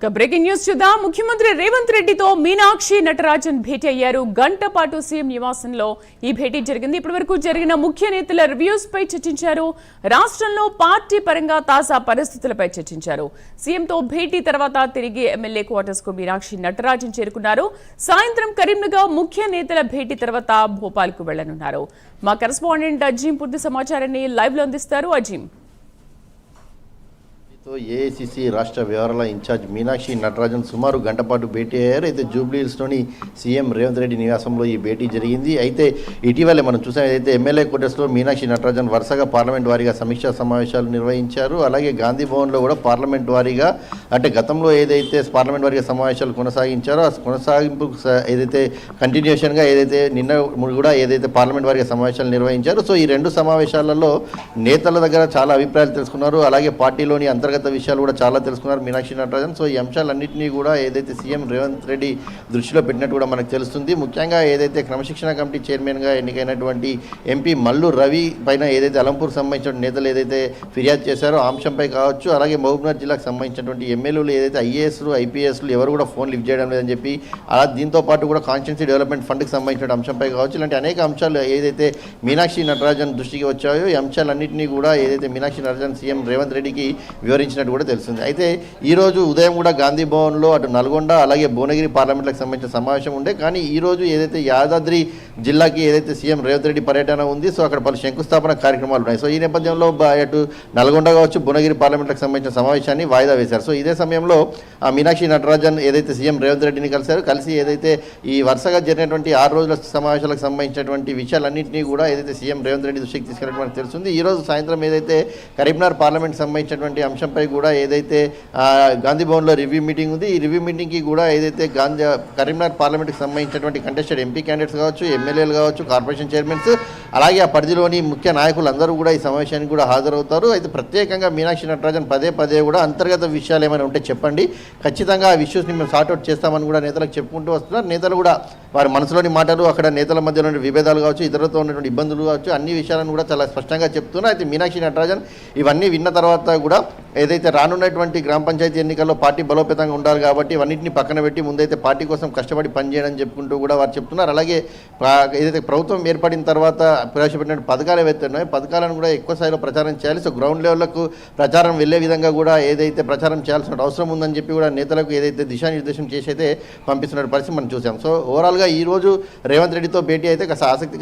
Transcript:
Breaking news చూద్దాం. ముఖ్యమంత్రి రేవంత్ రెడ్డితో మీనాక్షి నటరాజన్ భేటీ అయ్యారు. గంట పాటు సీఎం నివాసంలో ఈ భేటీ జరిగింది. ఇప్పటివరకు జరిగిన ముఖ్య నేతల రివ్యూస్ పై చర్చించారు. రాష్ట్రంలో పార్టీ పరంగా తాజా పరిస్థితులపై చర్చించారు. సీఎంతో భేటీ తర్వాత తిరిగి ఎమ్మెల్యే క్వార్టర్స్ కు మీనాక్షి నటరాజన్ చేరుకున్నారు. సాయంత్రం కరీంనగర్ ముఖ్య నేతల భేటీ తర్వాత భోపాల్ కు వెళ్లనున్నారు. మా కరెస్పాండెంట్ అజీం పూర్తి సమాచారాన్ని లైవ్ లో అందిస్తారు. అజీం, ఏఐసిసి రాష్ట్ర వ్యవహారాల ఇన్ఛార్జ్ మీనాక్షి నటరాజన్ సుమారు గంట పాటు భేటీ అయ్యారు. అయితే జూబ్లీహిల్స్లోని సీఎం రేవంత్ రెడ్డి నివాసంలో ఈ భేటీ జరిగింది. అయితే ఇటీవలే మనం చూసాం, ఏదైతే ఎమ్మెల్యే క్వార్టర్స్లో మీనాక్షి నటరాజన్ వరుసగా పార్లమెంట్ వారీగా సమీక్షా సమావేశాలు నిర్వహించారు. అలాగే గాంధీ భవన్లో కూడా పార్లమెంట్ వారీగా, అంటే గతంలో ఏదైతే పార్లమెంట్ వారీగా సమావేశాలు కొనసాగించారో ఆ కొనసాగింపు ఏదైతే కంటిన్యూషన్గా ఏదైతే నిన్న కూడా ఏదైతే పార్లమెంట్ వారీగా సమావేశాలు నిర్వహించారో, సో ఈ రెండు సమావేశాలలో నేతల దగ్గర చాలా అభిప్రాయాలు తెలుసుకున్నారు. అలాగే పార్టీలోని అంతర్గత విషయాలు కూడా చాలా తెలుసుకున్నారు మీనాక్షి నటరాజన్. సో ఈ అంశాలన్నింటినీ కూడా ఏదైతే సీఎం రేవంత్ రెడ్డి దృష్టిలో పెట్టినట్టు కూడా మనకు తెలుస్తుంది. ముఖ్యంగా ఏదైతే క్రమశిక్షణ కమిటీ చైర్మన్గా ఎన్నికైనటువంటి ఎంపీ మల్లు రవి పైన ఏదైతే అలంపూర్ సంబంధించిన నేతలు ఏదైతే ఫిర్యాదు చేశారో ఆ అంశంపై కావచ్చు, అలాగే మహబూబ్నగర్ జిల్లాకు సంబంధించినటువంటి ఎమ్మెల్యేలు ఏదైతే ఐఏఎస్లు ఐపీఎస్లు ఎవరు కూడా ఫోన్ లిఫ్ట్ చేయడం లేదని చెప్పి, అలా దీంతో పాటు కూడా కాన్స్టిట్యున్సీ డెవలప్మెంట్ ఫండ్కి సంబంధించిన అంశంపై కావచ్చు, ఇలాంటి అనేక అంశాలు ఏదైతే మీనాక్షి నటరాజన్ దృష్టికి వచ్చాయో ఈ అంశాలన్నింటినీ కూడా ఏదైతే మీనాక్షి నటరాజన్ సీఎం రేవంత్ రెడ్డికి వివరించినట్టు కూడా తెలుస్తుంది. అయితే ఈరోజు ఉదయం కూడా గాంధీ భవన్లో అటు నల్గొండ అలాగే భువనగిరి పార్లమెంట్లకు సంబంధించిన సమావేశం ఉండే, కానీ ఈరోజు ఏదైతే యాదాద్రి జిల్లాకి ఏదైతే సీఎం రేవంత్ రెడ్డి పర్యటన ఉంది, సో అక్కడ పలు శంకుస్థాపన కార్యక్రమాలు ఉన్నాయి. సో ఈ నేపథ్యంలో అటు నల్గొండ కావచ్చు భువనగిరి పార్లమెంట్లకు సంబంధించిన సమావేశాన్ని వాయిదా వేశారు. సో ఇదే సమయంలో మీనాక్షి నటరాజన్ ఏదైతే సీఎం రేవంత్ రెడ్డిని కలిసి ఏదైతే ఈ వరుసగా జరిగినటువంటి 6 రోజుల సమావేశాలకు సంబంధించినటువంటి విషయాలన్నింటినీ కూడా ఏదైతే సీఎం రేవంత్ రెడ్డి దృష్టికి తీసుకెళ్ళడం మనకు తెలుస్తుంది. ఈరోజు సాయంత్రం ఏదైతే కరీంనగర్ పార్లమెంట్ సంబంధించినటువంటి అంశంపై కూడా ఏదైతే గాంధీ భవన్లో రివ్యూ మీటింగ్ ఉంది, ఈ రివ్యూ మీటింగ్కి కూడా ఏదైతే కరీంనగర్ పార్లమెంట్కి సంబంధించినటువంటి కంటెస్టెడ్ ఎంపీ క్యాండిడేట్స్ కావచ్చు, ఎమ్మెల్యేలు కావచ్చు, కార్పొరేషన్ చైర్మన్స్, అలాగే ఆ పరిధిలోని ముఖ్య నాయకులు అందరూ కూడా ఈ సమావేశానికి కూడా హాజరవుతారు. అయితే ప్రత్యేకంగా మీనాక్షి నటరాజన్ పదే కూడా అంతర్గత విషయాలు ఏమైనా ఉంటే చెప్పండి, ఖచ్చితంగా ఆ ఇష్యూస్ని మేము సార్ట్అవుట్ చేస్తామని కూడా నేతలకు చెప్పుకుంటూ వస్తున్నారు. నేతలు కూడా వారి మనసులోని మాటలు, అక్కడ నేతల మధ్యలో విభేదాలు కావచ్చు, ఇతరులతో ఉన్నటువంటి ఇబ్బందులు కావచ్చు, అన్ని విషయాలను కూడా చాలా స్పష్టంగా చెప్తున్నారు. అయితే మీనాక్షి నటరాజన్ ఇవన్నీ విన్న తర్వాత కూడా ఏదైతే రానున్నటువంటి గ్రామ పంచాయతీ ఎన్నికల్లో పార్టీ బలోపేతంగా ఉండాలి కాబట్టి ఇవన్నింటినీ పక్కన పెట్టి ముందైతే పార్టీ కోసం కష్టపడి పనిచేయడం చెప్పుకుంటూ కూడా వారు చెప్తున్నారు. అలాగే ఏదైతే ప్రభుత్వం ఏర్పడిన తర్వాత ప్రవేశపెట్టిన పథకాలు ఏవైతే ఉన్నాయో పథకాలను కూడా ఎక్కువ స్థాయిలో ప్రచారం చేయాలి. సో గ్రౌండ్ లెవెల్కు ప్రచారం వెళ్లే విధంగా కూడా ఏదైతే ప్రచారం చేయాల్సిన అవసరం ఉందని చెప్పి కూడా నేతలకు ఏదైతే దిశానిర్దేశం చేసి అయితే పంపిస్తున్న పరిస్థితి మనం చూసాం. సో ఓవరాల్గా ఈరోజు రేవంత్ రెడ్డితో భేటీ అయితే కాస్త ఆసక్తికర